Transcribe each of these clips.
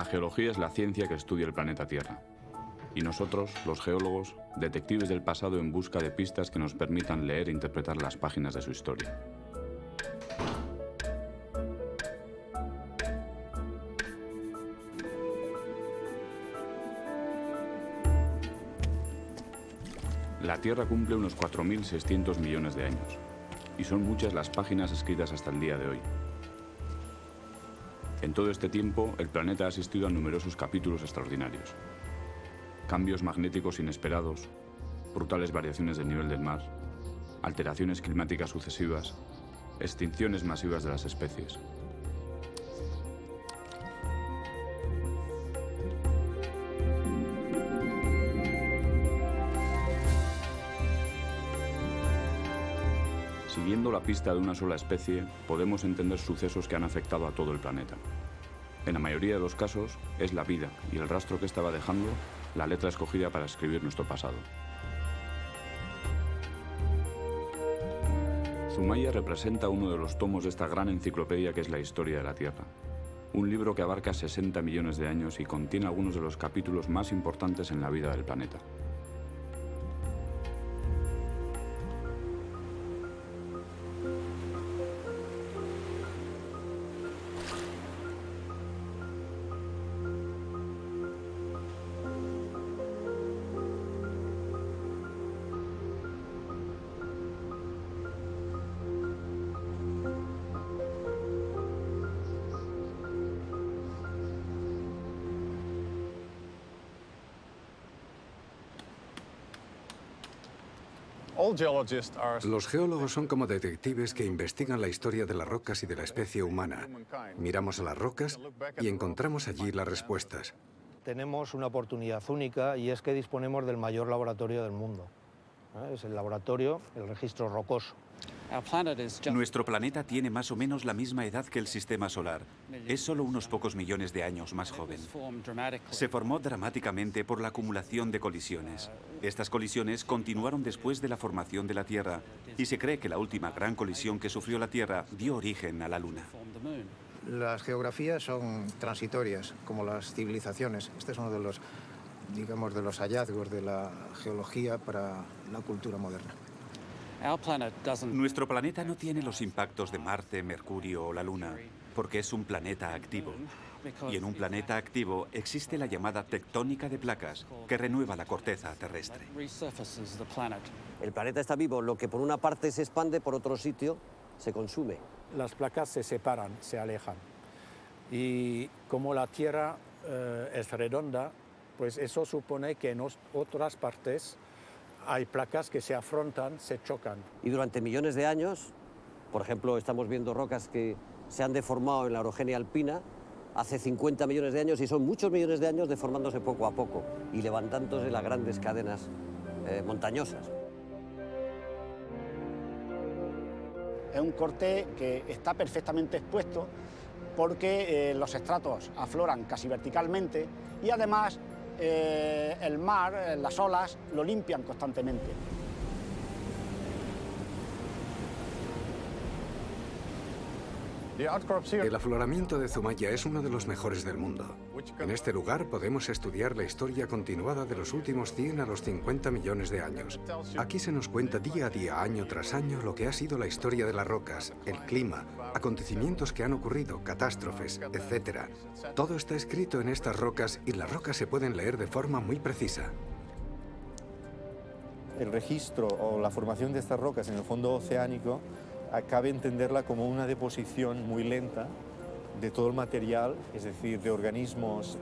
La geología es la ciencia que estudia el planeta Tierra. Y nosotros, los geólogos, detectives del pasado en busca de pistas que nos permitan leer e interpretar las páginas de su historia. La Tierra cumple unos 4.600 millones de años, y son muchas las páginas escritas hasta el día de hoy. En todo este tiempo, el planeta ha asistido a numerosos capítulos extraordinarios. Cambios magnéticos inesperados, brutales variaciones del nivel del mar, alteraciones climáticas sucesivas, extinciones masivas de las especies. Siguiendo la pista de una sola especie, podemos entender sucesos que han afectado a todo el planeta. En la mayoría de los casos, es la vida y el rastro que estaba dejando la letra escogida para escribir nuestro pasado. Zumaya representa uno de los tomos de esta gran enciclopedia que es la historia de la Tierra. Un libro que abarca 60 millones de años y contiene algunos de los capítulos más importantes en la vida del planeta. Los geólogos son como detectives que investigan la historia de las rocas y de la especie humana. Miramos a las rocas y encontramos allí las respuestas. Tenemos una oportunidad única y es que disponemos del mayor laboratorio del mundo. Es el laboratorio, el registro rocoso. Nuestro planeta tiene más o menos la misma edad que el sistema solar. Es solo unos pocos millones de años más joven. Se formó dramáticamente por la acumulación de colisiones. Estas colisiones continuaron después de la formación de la Tierra y se cree que la última gran colisión que sufrió la Tierra dio origen a la Luna. Las geografías son transitorias, como las civilizaciones. Este es uno de los, digamos, de los hallazgos de la geología para la cultura moderna. Nuestro planeta no tiene los impactos de Marte, Mercurio o la Luna, porque es un planeta activo. Y en un planeta activo existe la llamada tectónica de placas, que renueva la corteza terrestre. El planeta está vivo, lo que por una parte se expande, por otro sitio se consume. Las placas se separan, se alejan. Y como la Tierra es redonda, pues eso supone que en otras partes hay placas que se afrontan, se chocan. Y durante millones de años, por ejemplo, estamos viendo rocas que se han deformado en la orogenia alpina hace 50 millones de años y son muchos millones de años deformándose poco a poco y levantándose las grandes cadenas montañosas. Es un corte que está perfectamente expuesto porque los estratos afloran casi verticalmente y además el mar, las olas, lo limpian constantemente. El afloramiento de Zumaya es uno de los mejores del mundo. En este lugar podemos estudiar la historia continuada de los últimos 100 a los 50 millones de años. Aquí se nos cuenta día a día, año tras año, lo que ha sido la historia de las rocas, el clima, acontecimientos que han ocurrido, catástrofes, etc. Todo está escrito en estas rocas y las rocas se pueden leer de forma muy precisa. El registro o la formación de estas rocas en el fondo oceánico cabe entenderla como una deposición muy lenta de todo el material, es decir, de organismos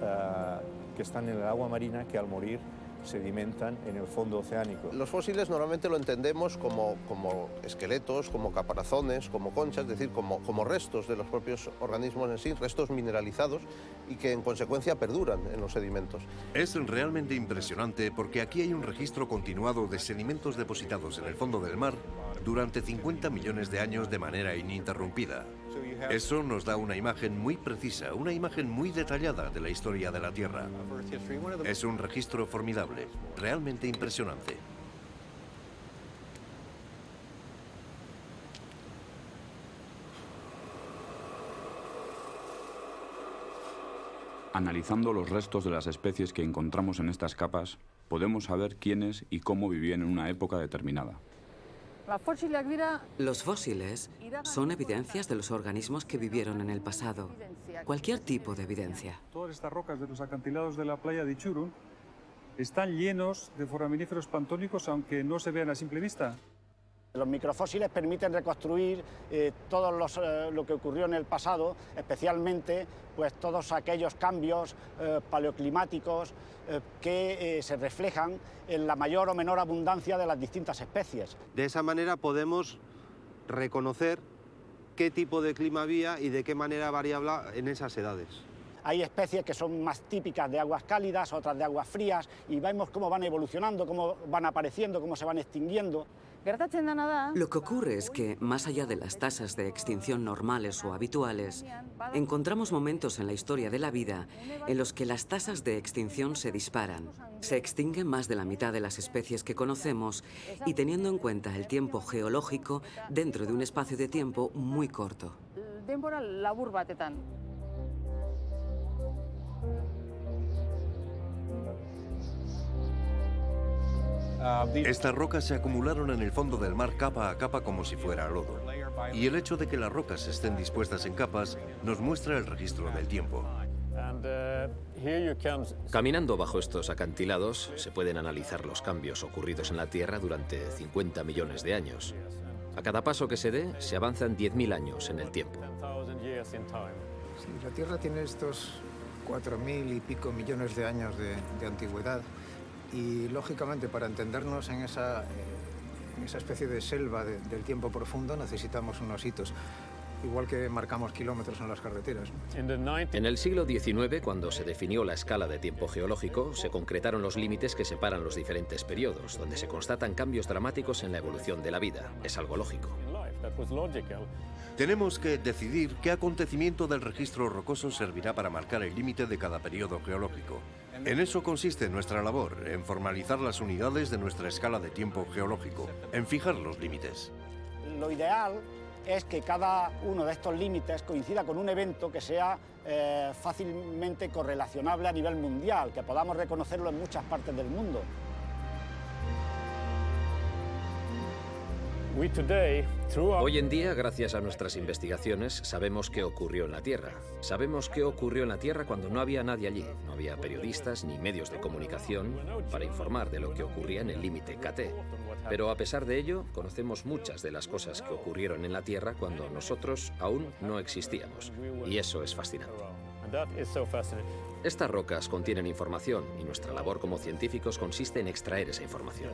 que están en el agua marina que al morir sedimentan en el fondo oceánico. Los fósiles normalmente lo entendemos como esqueletos, como caparazones, como conchas, es decir, como restos de los propios organismos en sí, restos mineralizados y que en consecuencia perduran en los sedimentos. Es realmente impresionante porque aquí hay un registro continuado de sedimentos depositados en el fondo del mar durante 50 millones de años de manera ininterrumpida. Eso nos da una imagen muy precisa, una imagen muy detallada de la historia de la Tierra. Es un registro formidable, realmente impresionante. Analizando los restos de las especies que encontramos en estas capas, podemos saber quiénes y cómo vivían en una época determinada. Los fósiles son evidencias de los organismos que vivieron en el pasado. Cualquier tipo de evidencia. Todas estas rocas de los acantilados de la playa de Itxurun están llenos de foraminíferos planctónicos, aunque no se vean a simple vista. Los microfósiles permiten reconstruir todo lo que ocurrió en el pasado, especialmente pues, todos aquellos cambios paleoclimáticos que se reflejan en la mayor o menor abundancia de las distintas especies. De esa manera podemos reconocer qué tipo de clima había y de qué manera variaba en esas edades. Hay especies que son más típicas de aguas cálidas, otras de aguas frías, y vemos cómo van evolucionando, cómo van apareciendo, cómo se van extinguiendo. Lo que ocurre es que, más allá de las tasas de extinción normales o habituales, encontramos momentos en la historia de la vida en los que las tasas de extinción se disparan. Se extinguen más de la mitad de las especies que conocemos y teniendo en cuenta el tiempo geológico dentro de un espacio de tiempo muy corto. Estas rocas se acumularon en el fondo del mar capa a capa como si fuera lodo. Y el hecho de que las rocas estén dispuestas en capas nos muestra el registro del tiempo. Caminando bajo estos acantilados se pueden analizar los cambios ocurridos en la Tierra durante 50 millones de años. A cada paso que se dé, se avanzan 10.000 años en el tiempo. Sí, la Tierra tiene estos 4.000 y pico millones de años de antigüedad. Y, lógicamente, para entendernos en esa especie de selva del tiempo profundo necesitamos unos hitos, igual que marcamos kilómetros en las carreteras. En el siglo XIX, cuando se definió la escala de tiempo geológico, se concretaron los límites que separan los diferentes periodos, donde se constatan cambios dramáticos en la evolución de la vida. Es algo lógico. Tenemos que decidir qué acontecimiento del registro rocoso servirá para marcar el límite de cada periodo geológico. En eso consiste nuestra labor, en formalizar las unidades de nuestra escala de tiempo geológico, en fijar los límites. Lo ideal es que cada uno de estos límites coincida con un evento que sea fácilmente correlacionable a nivel mundial, que podamos reconocerlo en muchas partes del mundo. Hoy en día, gracias a nuestras investigaciones, sabemos qué ocurrió en la Tierra. Sabemos qué ocurrió en la Tierra cuando no había nadie allí. No había periodistas ni medios de comunicación para informar de lo que ocurría en el límite KT. Pero a pesar de ello, conocemos muchas de las cosas que ocurrieron en la Tierra cuando nosotros aún no existíamos. Y eso es fascinante. Estas rocas contienen información y nuestra labor como científicos consiste en extraer esa información.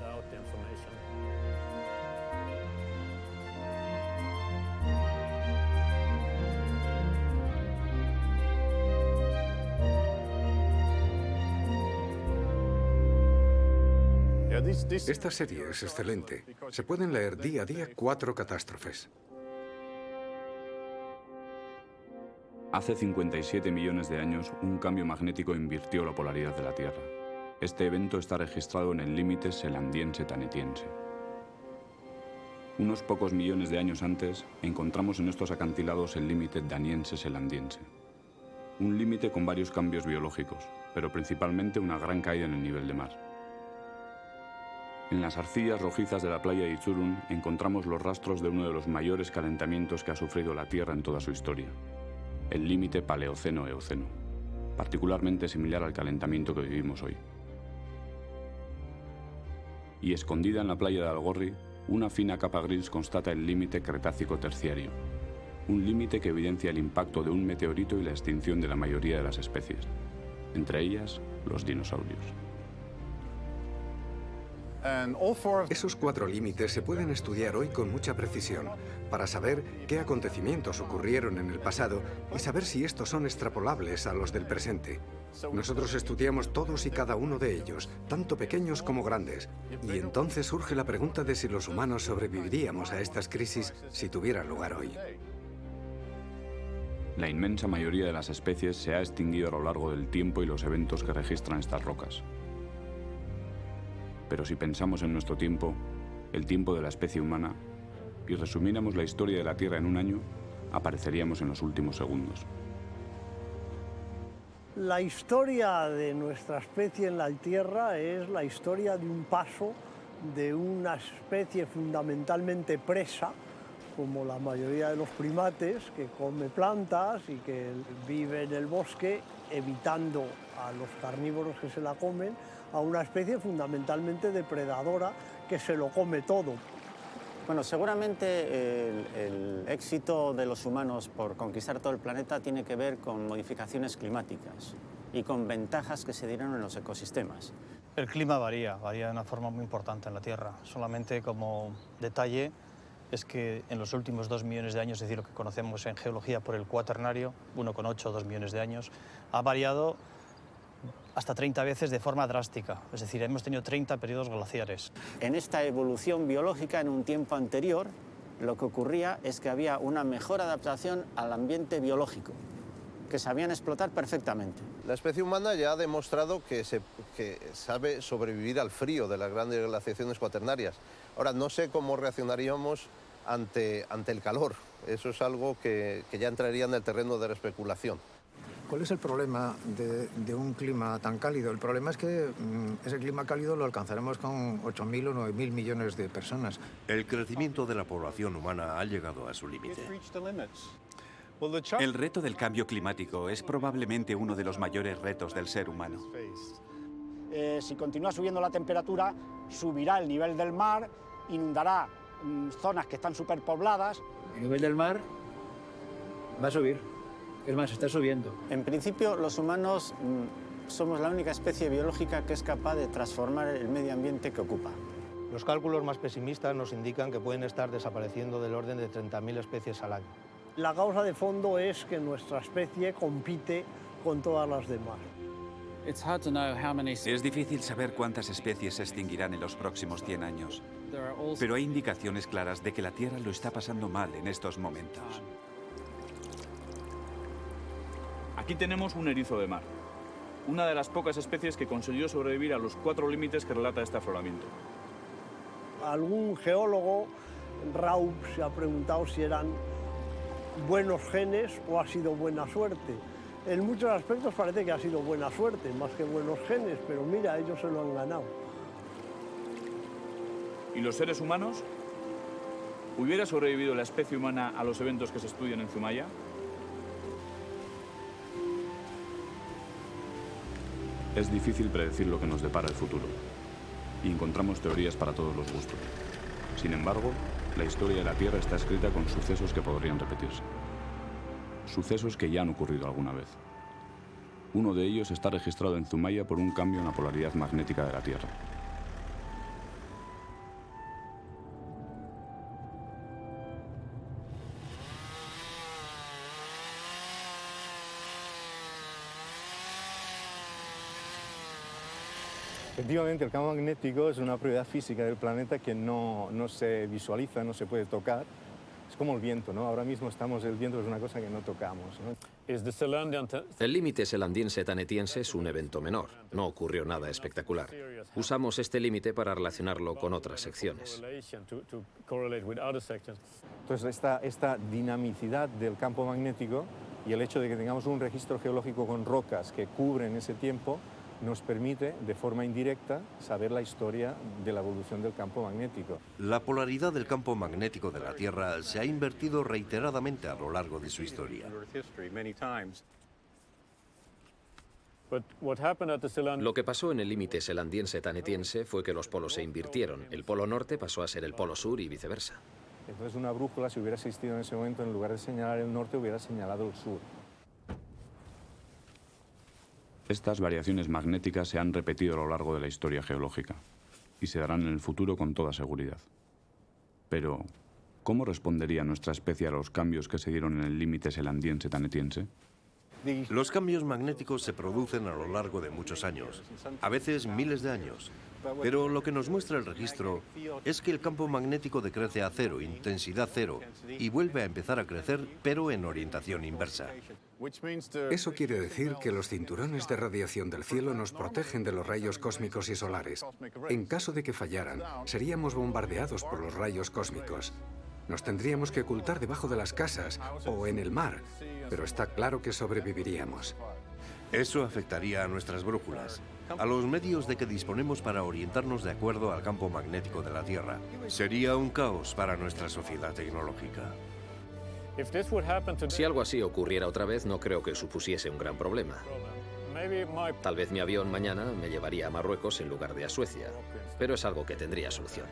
Esta serie es excelente. Se pueden leer día a día 4 catástrofes. Hace 57 millones de años, un cambio magnético invirtió la polaridad de la Tierra. Este evento está registrado en el límite selandiense-tahitiense. Unos pocos millones de años antes, encontramos en estos acantilados el límite daniense-selandiense. Un límite con varios cambios biológicos, pero principalmente una gran caída en el nivel de mar. En las arcillas rojizas de la playa de Itxurun encontramos los rastros de uno de los mayores calentamientos que ha sufrido la Tierra en toda su historia, el límite Paleoceno-Eoceno, particularmente similar al calentamiento que vivimos hoy. Y escondida en la playa de Algorri, una fina capa gris constata el límite Cretácico-Terciario, un límite que evidencia el impacto de un meteorito y la extinción de la mayoría de las especies, entre ellas los dinosaurios. Esos 4 límites se pueden estudiar hoy con mucha precisión para saber qué acontecimientos ocurrieron en el pasado y saber si estos son extrapolables a los del presente. Nosotros estudiamos todos y cada uno de ellos, tanto pequeños como grandes, y entonces surge la pregunta de si los humanos sobreviviríamos a estas crisis si tuvieran lugar hoy. La inmensa mayoría de las especies se ha extinguido a lo largo del tiempo y los eventos que registran estas rocas. Pero si pensamos en nuestro tiempo, el tiempo de la especie humana, y resumiéramos la historia de la Tierra en un año, apareceríamos en los últimos segundos. La historia de nuestra especie en la Tierra es la historia de un paso de una especie fundamentalmente presa, como la mayoría de los primates, que come plantas y que vive en el bosque, evitando a los carnívoros que se la comen, a una especie fundamentalmente depredadora que se lo come todo. Bueno, seguramente el éxito de los humanos por conquistar todo el planeta tiene que ver con modificaciones climáticas y con ventajas que se dieron en los ecosistemas. El clima varía de una forma muy importante en la Tierra. Solamente como detalle es que en los últimos 2 millones de años, es decir, lo que conocemos en geología por el cuaternario, 1,8 o 2 millones de años, ha variado hasta 30 veces de forma drástica. Es decir, hemos tenido 30 periodos glaciares. En esta evolución biológica, en un tiempo anterior, lo que ocurría es que había una mejor adaptación al ambiente biológico, que sabían explotar perfectamente. La especie humana ya ha demostrado que sabe sobrevivir al frío de las grandes glaciaciones cuaternarias. Ahora, no sé cómo reaccionaríamos ante el calor. Eso es algo que ya entraría en el terreno de la especulación. ¿Cuál es el problema de un clima tan cálido? El problema es que ese clima cálido lo alcanzaremos con 8.000 o 9.000 millones de personas. El crecimiento de la población humana ha llegado a su límite. El reto del cambio climático es probablemente uno de los mayores retos del ser humano. Si continúa subiendo la temperatura, subirá el nivel del mar, inundará zonas que están superpobladas. El nivel del mar va a subir. Es más, está subiendo. En principio, los humanos somos la única especie biológica que es capaz de transformar el medio ambiente que ocupa. Los cálculos más pesimistas nos indican que pueden estar desapareciendo del orden de 30.000 especies al año. La causa de fondo es que nuestra especie compite con todas las demás. Es difícil saber cuántas especies se extinguirán en los próximos 100 años, pero hay indicaciones claras de que la Tierra lo está pasando mal en estos momentos. Aquí tenemos un erizo de mar, una de las pocas especies que consiguió sobrevivir a los 4 límites que relata este afloramiento. Algún geólogo, Raup, se ha preguntado si eran buenos genes o ha sido buena suerte. En muchos aspectos parece que ha sido buena suerte, más que buenos genes, pero mira, ellos se lo han ganado. ¿Y los seres humanos? ¿Hubiera sobrevivido la especie humana a los eventos que se estudian en Zumaya? Es difícil predecir lo que nos depara el futuro, y encontramos teorías para todos los gustos. Sin embargo, la historia de la Tierra está escrita con sucesos que podrían repetirse. Sucesos que ya han ocurrido alguna vez. Uno de ellos está registrado en Zumaya por un cambio en la polaridad magnética de la Tierra. Efectivamente, el campo magnético es una propiedad física del planeta que no se visualiza, no se puede tocar. Es como el viento, ¿no? Ahora mismo el viento es una cosa que no tocamos, ¿no? El límite selandiense-tanetiense es un evento menor. No ocurrió nada espectacular. Usamos este límite para relacionarlo con otras secciones. Entonces, esta dinamicidad del campo magnético y el hecho de que tengamos un registro geológico con rocas que cubren ese tiempo nos permite, de forma indirecta, saber la historia de la evolución del campo magnético. La polaridad del campo magnético de la Tierra se ha invertido reiteradamente a lo largo de su historia. Lo que pasó en el límite selandiense-tanetiense fue que los polos se invirtieron. El polo norte pasó a ser el polo sur y viceversa. Entonces una brújula, si hubiera existido en ese momento, en lugar de señalar el norte, hubiera señalado el sur. Estas variaciones magnéticas se han repetido a lo largo de la historia geológica y se darán en el futuro con toda seguridad. Pero, ¿cómo respondería nuestra especie a los cambios que se dieron en el límite selandiense-tanetiense? Los cambios magnéticos se producen a lo largo de muchos años, a veces miles de años. Pero lo que nos muestra el registro es que el campo magnético decrece a cero, intensidad cero, y vuelve a empezar a crecer, pero en orientación inversa. Eso quiere decir que los cinturones de radiación del cielo nos protegen de los rayos cósmicos y solares. En caso de que fallaran, seríamos bombardeados por los rayos cósmicos. Nos tendríamos que ocultar debajo de las casas o en el mar, pero está claro que sobreviviríamos. Eso afectaría a nuestras brújulas, a los medios de que disponemos para orientarnos de acuerdo al campo magnético de la Tierra. Sería un caos para nuestra sociedad tecnológica. Si algo así ocurriera otra vez, no creo que supusiese un gran problema. Tal vez mi avión mañana me llevaría a Marruecos en lugar de a Suecia, pero es algo que tendría solución.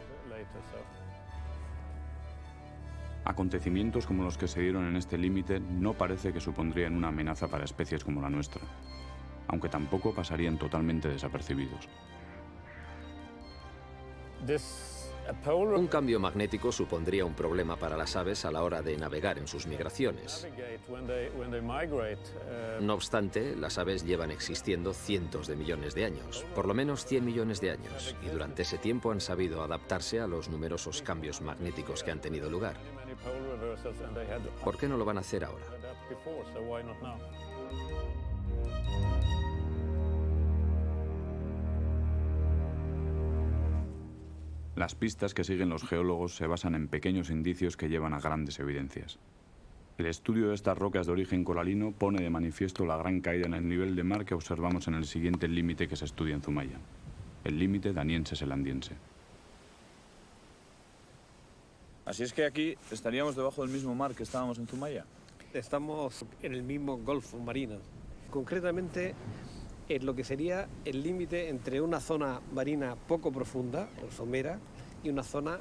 Acontecimientos como los que se dieron en este límite no parece que supondrían una amenaza para especies como la nuestra, aunque tampoco pasarían totalmente desapercibidos. Un cambio magnético supondría un problema para las aves a la hora de navegar en sus migraciones. No obstante, las aves llevan existiendo cientos de millones de años, por lo menos 100 millones de años, y durante ese tiempo han sabido adaptarse a los numerosos cambios magnéticos que han tenido lugar. ¿Por qué no lo van a hacer ahora? Las pistas que siguen los geólogos se basan en pequeños indicios que llevan a grandes evidencias. El estudio de estas rocas de origen coralino pone de manifiesto la gran caída en el nivel de mar que observamos en el siguiente límite que se estudia en Zumaya, el límite daniense-selandiense. Así es que aquí estaríamos debajo del mismo mar que estábamos en Zumaya. Estamos en el mismo golfo marino, concretamente en lo que sería el límite entre una zona marina poco profunda, o somera, y una zona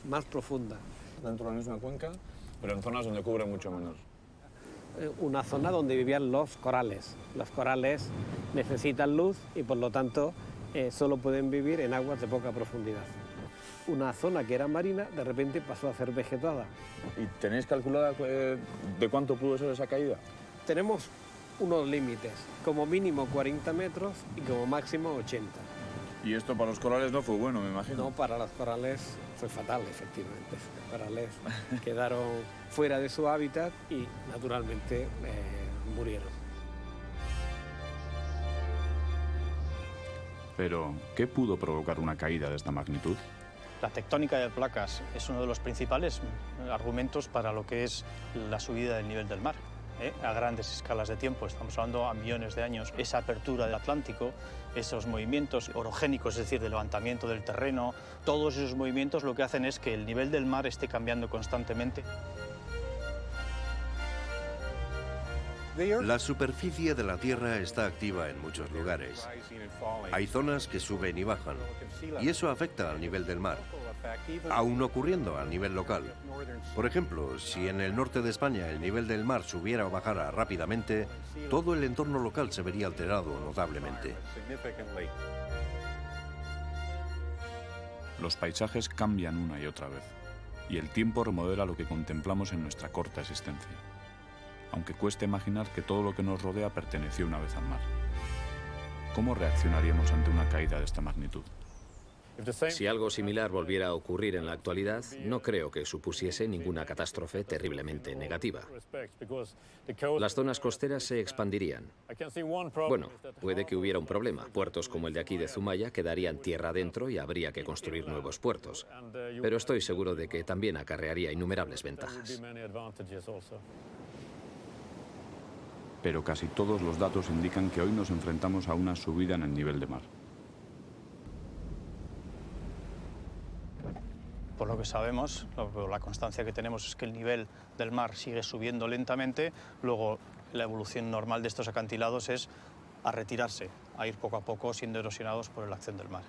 más profunda. Dentro de la misma cuenca, pero en zonas donde cubre mucho menos. Una zona donde vivían los corales. Los corales necesitan luz y por lo tanto solo pueden vivir en aguas de poca profundidad. Una zona que era marina de repente pasó a ser vegetada. ¿Y tenéis calculada de cuánto pudo ser esa caída? Tenemos unos límites, como mínimo 40 metros y como máximo 80. Y esto para los corales no fue bueno, me imagino. No, para los corales fue fatal, efectivamente. Los corales quedaron fuera de su hábitat y naturalmente murieron. Pero, ¿qué pudo provocar una caída de esta magnitud? La tectónica de placas es uno de los principales argumentos para lo que es la subida del nivel del mar. A grandes escalas de tiempo, estamos hablando a millones de años, esa apertura del Atlántico, esos movimientos orogénicos, es decir, de levantamiento del terreno, todos esos movimientos lo que hacen es que el nivel del mar esté cambiando constantemente. La superficie de la Tierra está activa en muchos lugares. Hay zonas que suben y bajan, y eso afecta al nivel del mar, aún ocurriendo a nivel local. Por ejemplo, si en el norte de España el nivel del mar subiera o bajara rápidamente, todo el entorno local se vería alterado notablemente. Los paisajes cambian una y otra vez, y el tiempo remodela lo que contemplamos en nuestra corta existencia, aunque cueste imaginar que todo lo que nos rodea perteneció una vez al mar. ¿Cómo reaccionaríamos ante una caída de esta magnitud? Si algo similar volviera a ocurrir en la actualidad, no creo que supusiese ninguna catástrofe terriblemente negativa. Las zonas costeras se expandirían. Bueno, puede que hubiera un problema. Puertos como el de aquí de Zumaya quedarían tierra adentro y habría que construir nuevos puertos. Pero estoy seguro de que también acarrearía innumerables ventajas. Pero casi todos los datos indican que hoy nos enfrentamos a una subida en el nivel de mar. Por lo que sabemos, la constancia que tenemos es que el nivel del mar sigue subiendo lentamente, luego la evolución normal de estos acantilados es a retirarse, a ir poco a poco siendo erosionados por la acción del mar.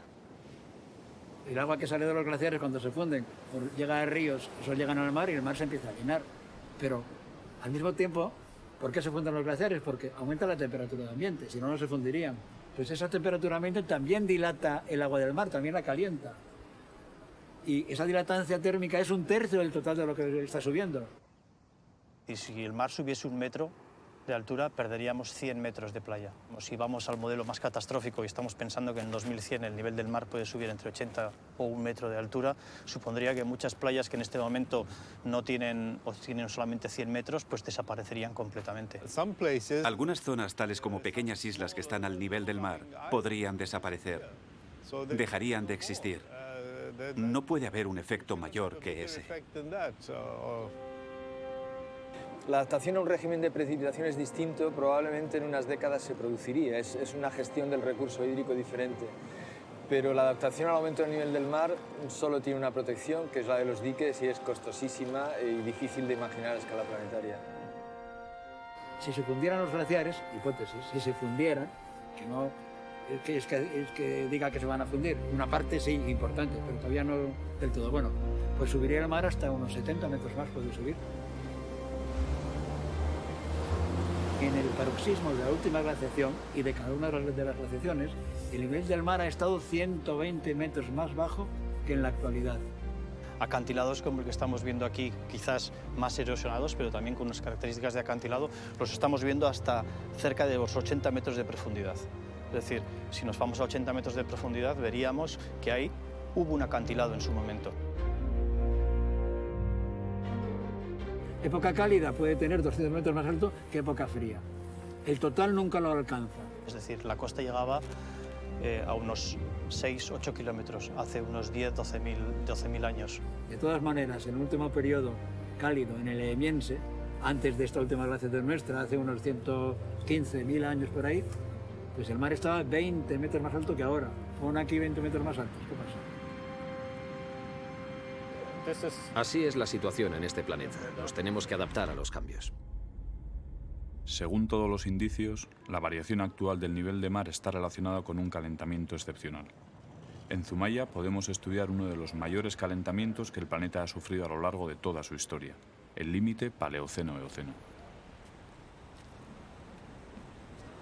El agua que sale de los glaciares cuando se funden, llega a ríos, eso llegan al mar y el mar se empieza a llenar. Pero al mismo tiempo, ¿por qué se funden los glaciares? Porque aumenta la temperatura del ambiente, si no, no se fundirían. Pues esa temperatura ambiente también dilata el agua del mar, también la calienta. Y esa dilatancia térmica es 1/3 del total de lo que está subiendo. Y si el mar subiese 1 metro de altura, perderíamos 100 metros de playa. Si vamos al modelo más catastrófico y estamos pensando que en 2100 el nivel del mar puede subir entre 80 o 1 metro de altura, supondría que muchas playas que en este momento no tienen o tienen solamente 100 metros, pues desaparecerían completamente. Algunas zonas, tales como pequeñas islas que están al nivel del mar, podrían desaparecer. Dejarían de existir. No puede haber un efecto mayor que ese. La adaptación a un régimen de precipitaciones distinto probablemente en unas décadas se produciría. Es una gestión del recurso hídrico diferente. Pero la adaptación al aumento del nivel del mar solo tiene una protección, que es la de los diques, y es costosísima y difícil de imaginar a escala planetaria. Si se fundieran los glaciares, hipótesis, si se fundieran, que no es que diga que se van a fundir, una parte sí, importante, pero todavía no del todo. Bueno, pues subiría el mar hasta unos 70 metros más, puede subir. En el paroxismo de la última glaciación y de cada una de las glaciaciones, el nivel del mar ha estado 120 metros más bajo que en la actualidad. Acantilados como el que estamos viendo aquí, quizás más erosionados, pero también con unas características de acantilado, los estamos viendo hasta cerca de los 80 metros de profundidad. Es decir, si nos vamos a 80 metros de profundidad, veríamos que ahí hubo un acantilado en su momento. Época cálida puede tener 200 metros más alto que época fría. El total nunca lo alcanza. Es decir, la costa llegaba a unos 6-8 kilómetros hace unos 12.000 años. De todas maneras, en el último periodo cálido en el Eemiense, antes de esta última glaciación nuestra, hace unos 115.000 años por ahí, pues el mar estaba 20 metros más alto que ahora. Pon aquí 20 metros más altos. ¿Qué pasa? Así es la situación en este planeta. Nos tenemos que adaptar a los cambios. Según todos los indicios, la variación actual del nivel de mar está relacionada con un calentamiento excepcional. En Zumaya podemos estudiar uno de los mayores calentamientos que el planeta ha sufrido a lo largo de toda su historia, el límite Paleoceno-Eoceno.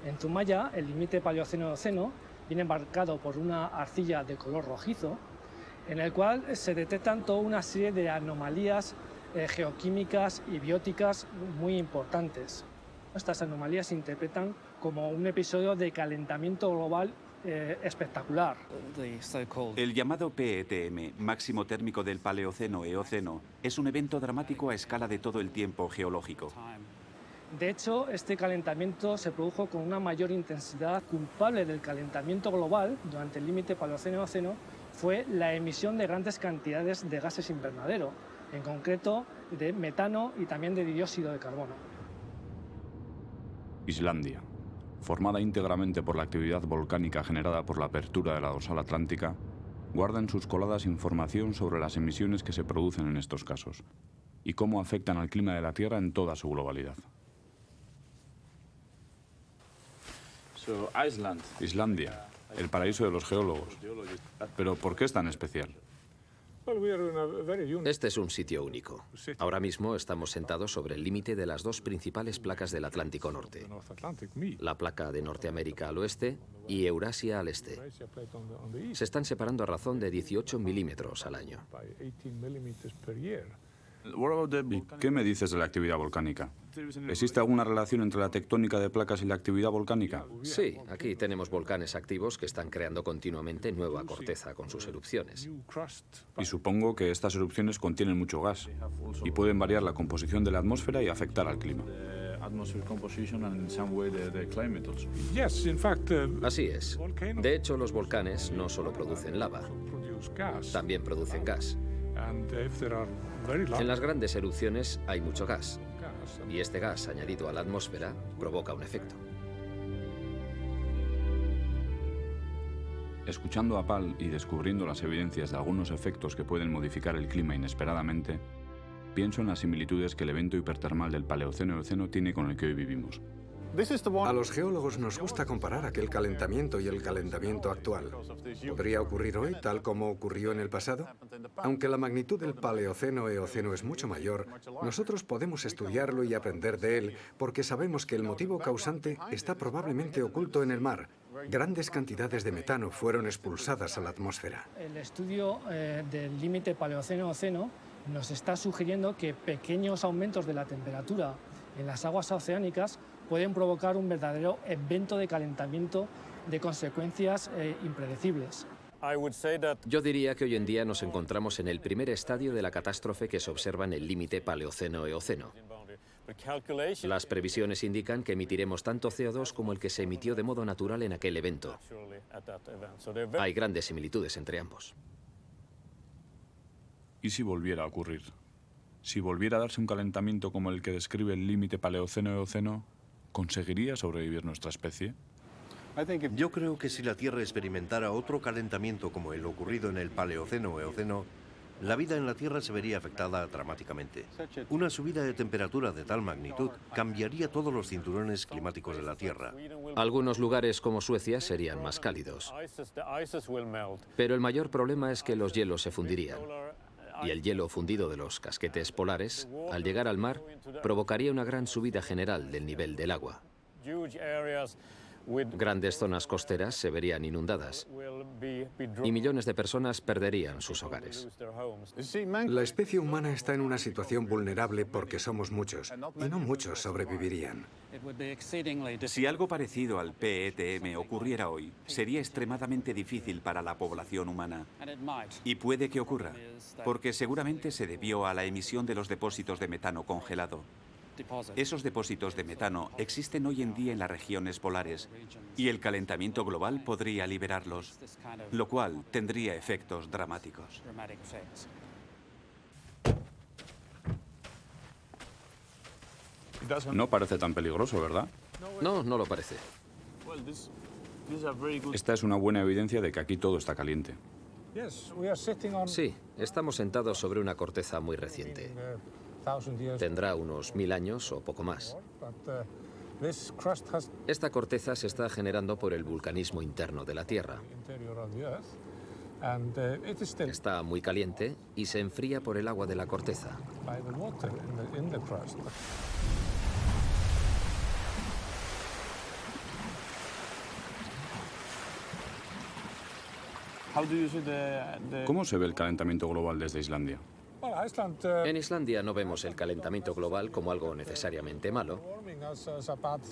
En Zumaya, el límite Paleoceno-Eoceno viene marcado por una arcilla de color rojizo, en el cual se detectan toda una serie de anomalías geoquímicas y bióticas muy importantes. Estas anomalías se interpretan como un episodio de calentamiento global espectacular. El llamado PETM, máximo térmico del Paleoceno-Eoceno, es un evento dramático a escala de todo el tiempo geológico. De hecho, este calentamiento se produjo con una mayor intensidad. Culpable del calentamiento global durante el límite Paleoceno-Eoceno fue la emisión de grandes cantidades de gases invernadero, en concreto de metano y también de dióxido de carbono. Islandia, formada íntegramente por la actividad volcánica generada por la apertura de la dorsal atlántica, guarda en sus coladas información sobre las emisiones que se producen en estos casos y cómo afectan al clima de la Tierra en toda su globalidad. Islandia, el paraíso de los geólogos. Pero ¿por qué es tan especial? Este es un sitio único. Ahora mismo estamos sentados sobre el límite de las dos principales placas del Atlántico Norte, la placa de Norteamérica al oeste y Eurasia al este. Se están separando a razón de 18 milímetros al año. ¿Y qué me dices de la actividad volcánica? ¿Existe alguna relación entre la tectónica de placas y la actividad volcánica? Sí, aquí tenemos volcanes activos que están creando continuamente nueva corteza con sus erupciones. Y supongo que estas erupciones contienen mucho gas y pueden variar la composición de la atmósfera y afectar al clima. Así es. De hecho, los volcanes no solo producen lava, también producen gas. En las grandes erupciones hay mucho gas, y este gas añadido a la atmósfera provoca un efecto. Escuchando a Pal y descubriendo las evidencias de algunos efectos que pueden modificar el clima inesperadamente, pienso en las similitudes que el evento hipertermal del Paleoceno-Eoceno tiene con el que hoy vivimos. A los geólogos nos gusta comparar aquel calentamiento y el calentamiento actual. ¿Podría ocurrir hoy tal como ocurrió en el pasado? Aunque la magnitud del Paleoceno-Eoceno es mucho mayor, nosotros podemos estudiarlo y aprender de él porque sabemos que el motivo causante está probablemente oculto en el mar. Grandes cantidades de metano fueron expulsadas a la atmósfera. El estudio del límite Paleoceno-Eoceno nos está sugiriendo que pequeños aumentos de la temperatura en las aguas oceánicas pueden provocar un verdadero evento de calentamiento de consecuencias impredecibles. Yo diría que hoy en día nos encontramos en el primer estadio de la catástrofe que se observa en el límite Paleoceno-Eoceno. Las previsiones indican que emitiremos tanto CO2 como el que se emitió de modo natural en aquel evento. Hay grandes similitudes entre ambos. ¿Y si volviera a ocurrir? Si volviera a darse un calentamiento como el que describe el límite Paleoceno-Eoceno, ¿conseguiría sobrevivir nuestra especie? Yo creo que si la Tierra experimentara otro calentamiento como el ocurrido en el Paleoceno o Eoceno, la vida en la Tierra se vería afectada dramáticamente. Una subida de temperatura de tal magnitud cambiaría todos los cinturones climáticos de la Tierra. Algunos lugares como Suecia serían más cálidos. Pero el mayor problema es que los hielos se fundirían. Y el hielo fundido de los casquetes polares, al llegar al mar, provocaría una gran subida general del nivel del agua. Grandes zonas costeras se verían inundadas y millones de personas perderían sus hogares. La especie humana está en una situación vulnerable porque somos muchos, y no muchos sobrevivirían. Si algo parecido al PETM ocurriera hoy, sería extremadamente difícil para la población humana. Y puede que ocurra, porque seguramente se debió a la emisión de los depósitos de metano congelado. Esos depósitos de metano existen hoy en día en las regiones polares y el calentamiento global podría liberarlos, lo cual tendría efectos dramáticos. No parece tan peligroso, ¿verdad? No, no lo parece. Esta es una buena evidencia de que aquí todo está caliente. Sí, estamos sentados sobre una corteza muy reciente. Tendrá unos 1000 años o poco más. Esta corteza se está generando por el vulcanismo interno de la Tierra. Está muy caliente y se enfría por el agua de la corteza. ¿Cómo se ve el calentamiento global desde Islandia? En Islandia no vemos el calentamiento global como algo necesariamente malo,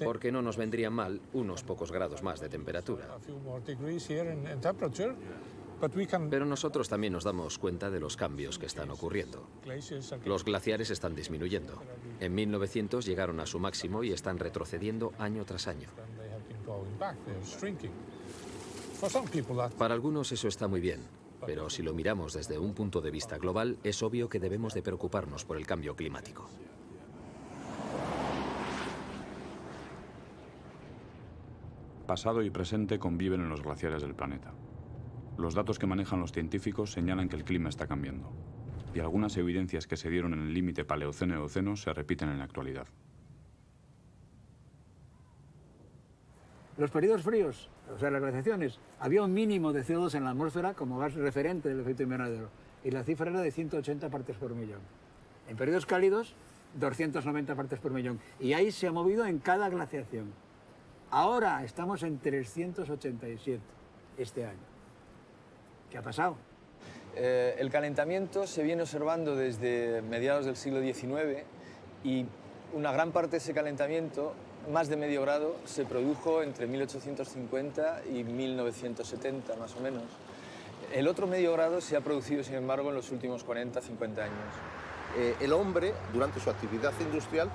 porque no nos vendrían mal unos pocos grados más de temperatura. Pero nosotros también nos damos cuenta de los cambios que están ocurriendo. Los glaciares están disminuyendo. En 1900 llegaron a su máximo y están retrocediendo año tras año. Para algunos eso está muy bien. Pero si lo miramos desde un punto de vista global, es obvio que debemos de preocuparnos por el cambio climático. Pasado y presente conviven en los glaciares del planeta. Los datos que manejan los científicos señalan que el clima está cambiando. Y algunas evidencias que se dieron en el límite Paleoceno-Eoceno se repiten en la actualidad. Los periodos fríos, o sea, las glaciaciones, había un mínimo de CO2 en la atmósfera como gas referente del efecto invernadero, y la cifra era de 180 partes por millón. En periodos cálidos, 290 partes por millón. Y ahí se ha movido en cada glaciación. Ahora estamos en 387 este año. ¿Qué ha pasado? El calentamiento se viene observando desde mediados del siglo XIX y una gran parte de ese calentamiento, más de medio grado, se produjo entre 1850 y 1970, más o menos. El otro medio grado se ha producido, sin embargo, en los últimos 40, 50 años. El hombre, durante su actividad industrial,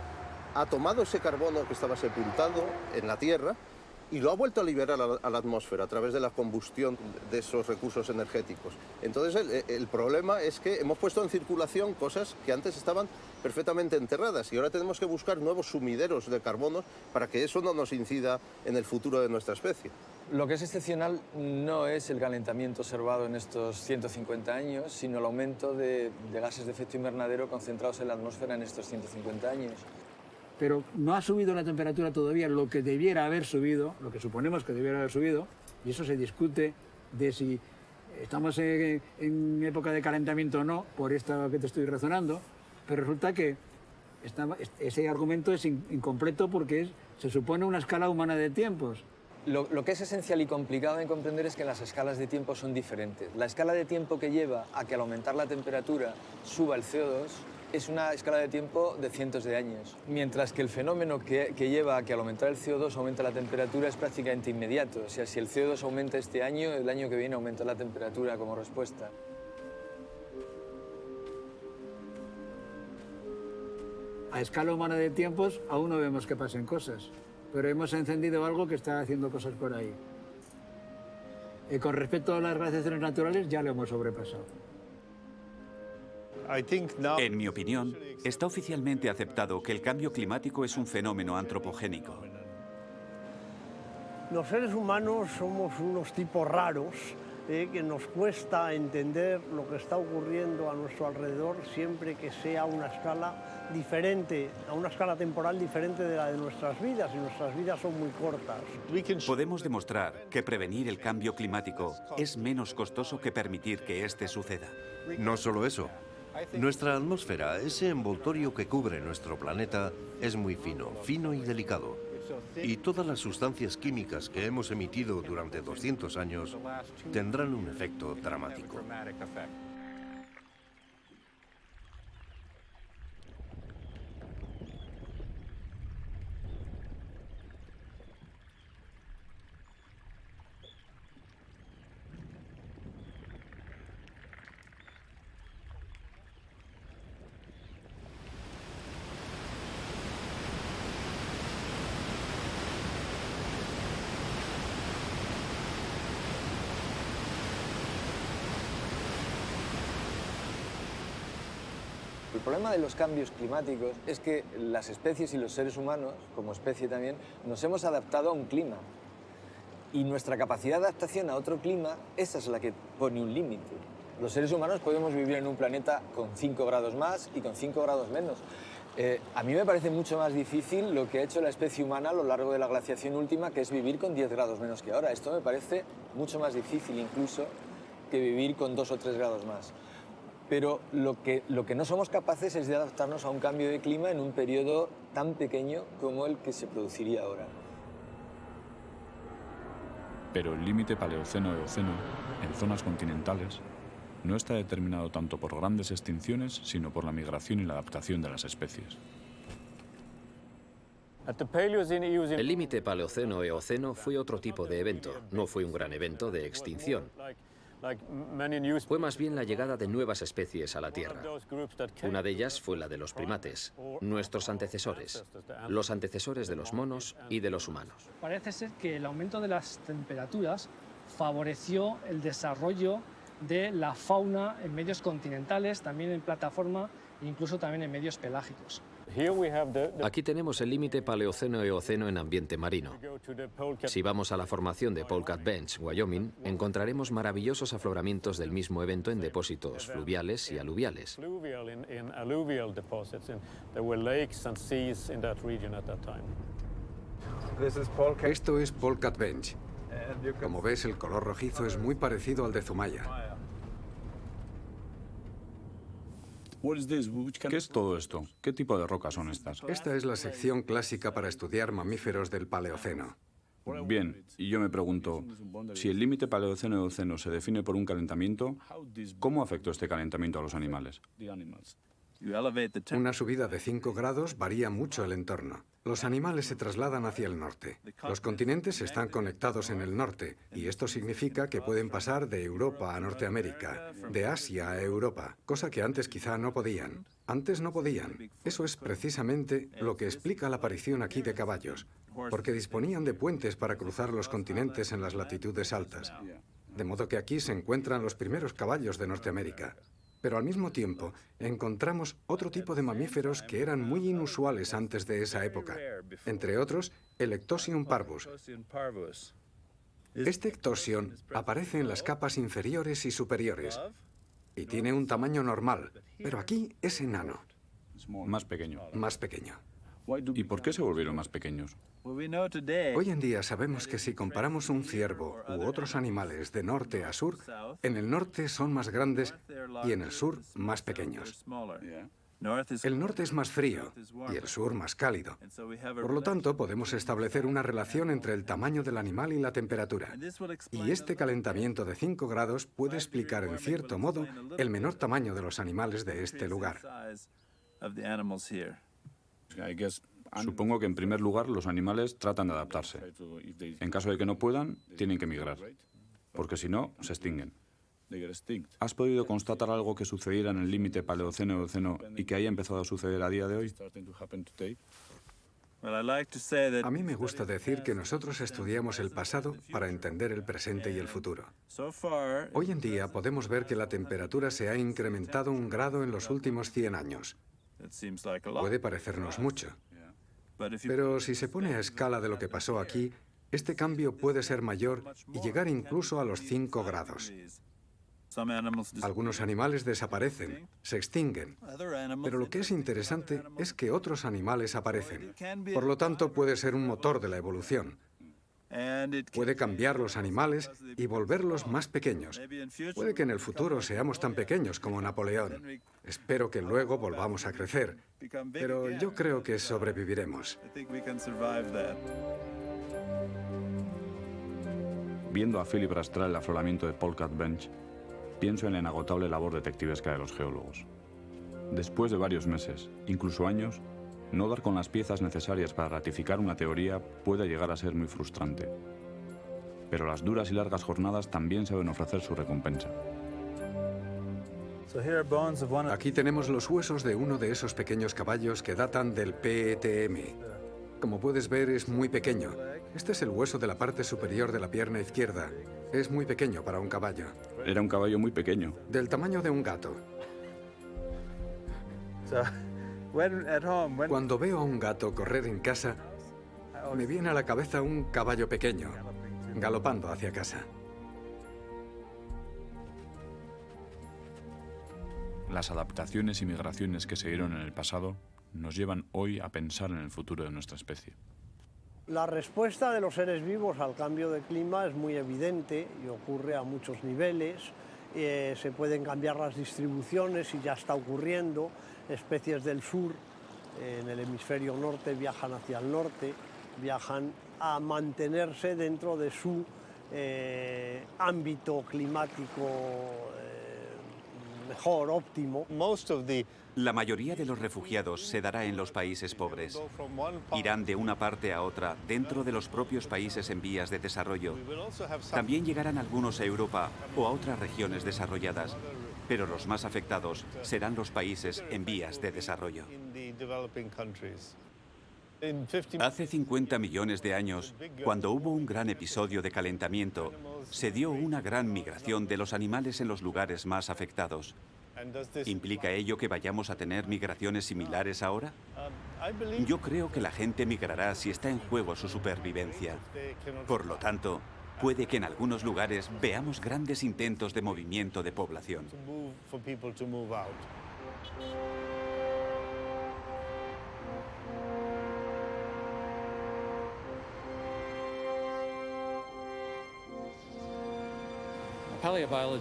ha tomado ese carbono que estaba sepultado en la Tierra y lo ha vuelto a liberar a la atmósfera a través de la combustión de esos recursos energéticos. Entonces el problema es que hemos puesto en circulación cosas que antes estaban perfectamente enterradas y ahora tenemos que buscar nuevos sumideros de carbono para que eso no nos incida en el futuro de nuestra especie. Lo que es excepcional no es el calentamiento observado en estos 150 años, sino el aumento de gases de efecto invernadero concentrados en la atmósfera en estos 150 años. Pero no ha subido la temperatura todavía lo que debiera haber subido, lo que suponemos que debiera haber subido, y eso se discute de si estamos en época de calentamiento o no, por esto que te estoy razonando, pero resulta que ese argumento es incompleto porque se supone una escala humana de tiempos. Lo que es esencial y complicado de comprender es que las escalas de tiempo son diferentes. La escala de tiempo que lleva a que al aumentar la temperatura suba el CO2 es una escala de tiempo de cientos de años, mientras que el fenómeno que lleva a que al aumentar el CO2 aumente la temperatura es prácticamente inmediato. O sea, si el CO2 aumenta este año, el año que viene aumenta la temperatura como respuesta. A escala humana de tiempos aún no vemos que pasen cosas, pero hemos encendido algo que está haciendo cosas por ahí. Con respecto a las glaciaciones naturales ya lo hemos sobrepasado. En mi opinión, está oficialmente aceptado que el cambio climático es un fenómeno antropogénico. Los seres humanos somos unos tipos raros, que nos cuesta entender lo que está ocurriendo a nuestro alrededor siempre que sea a una escala diferente, a una escala temporal diferente de la de nuestras vidas, y nuestras vidas son muy cortas. Podemos demostrar que prevenir el cambio climático es menos costoso que permitir que éste suceda. No solo eso. Nuestra atmósfera, ese envoltorio que cubre nuestro planeta, es muy fino y delicado. Y todas las sustancias químicas que hemos emitido durante 200 años tendrán un efecto dramático. El problema de los cambios climáticos es que las especies y los seres humanos, como especie también, nos hemos adaptado a un clima. Y nuestra capacidad de adaptación a otro clima, esa es la que pone un límite. Los seres humanos podemos vivir en un planeta con 5 grados más y con 5 grados menos. A mí me parece mucho más difícil lo que ha hecho la especie humana a lo largo de la glaciación última, que es vivir con 10 grados menos que ahora. Esto me parece mucho más difícil incluso que vivir con 2 o 3 grados más. Pero lo que no somos capaces es de adaptarnos a un cambio de clima en un periodo tan pequeño como el que se produciría ahora. Pero el límite paleoceno-eoceno, en zonas continentales, no está determinado tanto por grandes extinciones, sino por la migración y la adaptación de las especies. El límite paleoceno-eoceno fue otro tipo de evento, no fue un gran evento de extinción. Fue más bien la llegada de nuevas especies a la Tierra. Una de ellas fue la de los primates, nuestros antecesores, los antecesores de los monos y de los humanos. Parece ser que el aumento de las temperaturas favoreció el desarrollo de la fauna en medios continentales, también en plataforma e incluso también en medios pelágicos. Aquí tenemos el límite paleoceno-eoceno en ambiente marino. Si vamos a la formación de Polecat Bench, Wyoming, encontraremos maravillosos afloramientos del mismo evento en depósitos fluviales y aluviales. Esto es Polecat Bench. Como ves, el color rojizo es muy parecido al de Zumaya. ¿Qué es todo esto? ¿Qué tipo de rocas son estas? Esta es la sección clásica para estudiar mamíferos del Paleoceno. Bien, y yo me pregunto, si el límite paleoceno-eoceno se define por un calentamiento, ¿cómo afectó este calentamiento a los animales? Una subida de 5 grados varía mucho el entorno. Los animales se trasladan hacia el norte. Los continentes están conectados en el norte, y esto significa que pueden pasar de Europa a Norteamérica, de Asia a Europa, cosa que antes quizá no podían. Antes no podían. Eso es precisamente lo que explica la aparición aquí de caballos, porque disponían de puentes para cruzar los continentes en las latitudes altas. De modo que aquí se encuentran los primeros caballos de Norteamérica. Pero al mismo tiempo, encontramos otro tipo de mamíferos que eran muy inusuales antes de esa época. Entre otros, el Ectosium parvus. Este Ectosion aparece en las capas inferiores y superiores y tiene un tamaño normal, pero aquí es enano. Más pequeño. Más pequeño. ¿Y por qué se volvieron más pequeños? Hoy en día sabemos que si comparamos un ciervo u otros animales de norte a sur, en el norte son más grandes y en el sur más pequeños. El norte es más frío y el sur más cálido. Por lo tanto, podemos establecer una relación entre el tamaño del animal y la temperatura. Y este calentamiento de 5 grados puede explicar, en cierto modo, el menor tamaño de los animales de este lugar. Supongo que en primer lugar los animales tratan de adaptarse. En caso de que no puedan, tienen que migrar, porque si no, se extinguen. ¿Has podido constatar algo que sucediera en el límite paleoceno-eoceno y que haya empezado a suceder a día de hoy? A mí me gusta decir que nosotros estudiamos el pasado para entender el presente y el futuro. Hoy en día podemos ver que la temperatura se ha incrementado 1 grado en los últimos 100 años. Puede parecernos mucho, pero si se pone a escala de lo que pasó aquí, este cambio puede ser mayor y llegar incluso a los 5 grados. Algunos animales desaparecen, se extinguen, pero lo que es interesante es que otros animales aparecen. Por lo tanto, puede ser un motor de la evolución. Puede cambiar los animales y volverlos más pequeños. Puede que en el futuro seamos tan pequeños como Napoleón. Espero que luego volvamos a crecer, pero yo creo que sobreviviremos. Viendo a Philip rastrear el afloramiento de Polecat Bench, pienso en la inagotable labor detectivesca de los geólogos. Después de varios meses, incluso años, no dar con las piezas necesarias para ratificar una teoría puede llegar a ser muy frustrante. Pero las duras y largas jornadas también saben ofrecer su recompensa. Aquí tenemos los huesos de uno de esos pequeños caballos que datan del PETM. Como puedes ver, es muy pequeño. Este es el hueso de la parte superior de la pierna izquierda. Es muy pequeño para un caballo. Era un caballo muy pequeño. Del tamaño de un gato. Cuando veo a un gato correr en casa, me viene a la cabeza un caballo pequeño, galopando hacia casa. Las adaptaciones y migraciones que se dieron en el pasado nos llevan hoy a pensar en el futuro de nuestra especie. La respuesta de los seres vivos al cambio de clima es muy evidente y ocurre a muchos niveles. Se pueden cambiar las distribuciones y ya está ocurriendo. Especies del sur, en el hemisferio norte, viajan hacia el norte, viajan a mantenerse dentro de su ámbito climático mejor, óptimo. La mayoría de los refugiados se dará en los países pobres. Irán de una parte a otra, dentro de los propios países en vías de desarrollo. También llegarán algunos a Europa o a otras regiones desarrolladas, pero los más afectados serán los países en vías de desarrollo. Hace 50 millones de años, cuando hubo un gran episodio de calentamiento, se dio una gran migración de los animales en los lugares más afectados. ¿Implica ello que vayamos a tener migraciones similares ahora? Yo creo que la gente migrará si está en juego su supervivencia. Por lo tanto, puede que en algunos lugares veamos grandes intentos de movimiento de población.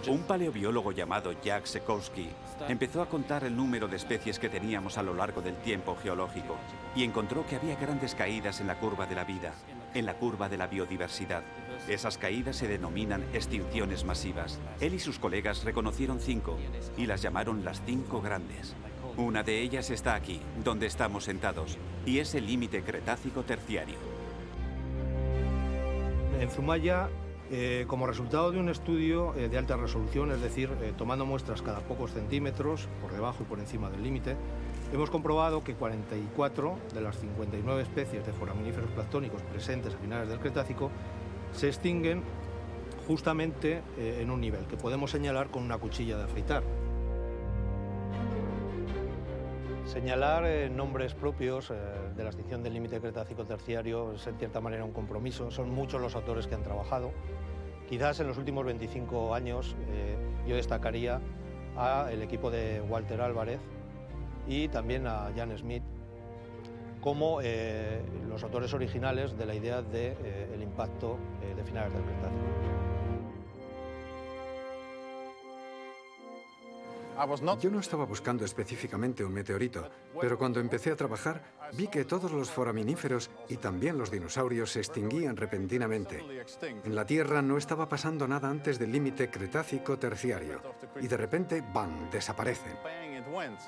Un paleobiólogo llamado Jack Sekowsky empezó a contar el número de especies que teníamos a lo largo del tiempo geológico y encontró que había grandes caídas en la curva de la vida, en la curva de la biodiversidad. Esas caídas se denominan extinciones masivas. Él y sus colegas reconocieron 5 y las llamaron las 5 grandes. Una de ellas está aquí, donde estamos sentados, y es el límite Cretácico-Terciario. En Zumaya, como resultado de un estudio de alta resolución, es decir, tomando muestras cada pocos centímetros, por debajo y por encima del límite, hemos comprobado que 44 de las 59 especies de foraminíferos planctónicos presentes a finales del Cretácico se extinguen justamente en un nivel que podemos señalar con una cuchilla de afeitar. Señalar nombres propios de la extinción del límite Cretácico-Terciario es en cierta manera un compromiso. Son muchos los autores que han trabajado. Quizás en los últimos 25 años yo destacaría al equipo de Walter Álvarez y también a Jan Smith como los autores originales de la idea del impacto de finales del Cretácico. Yo no estaba buscando específicamente un meteorito, pero cuando empecé a trabajar vi que todos los foraminíferos y también los dinosaurios se extinguían repentinamente. En la Tierra no estaba pasando nada antes del límite Cretácico-Terciario y de repente, ¡bam!, desaparecen.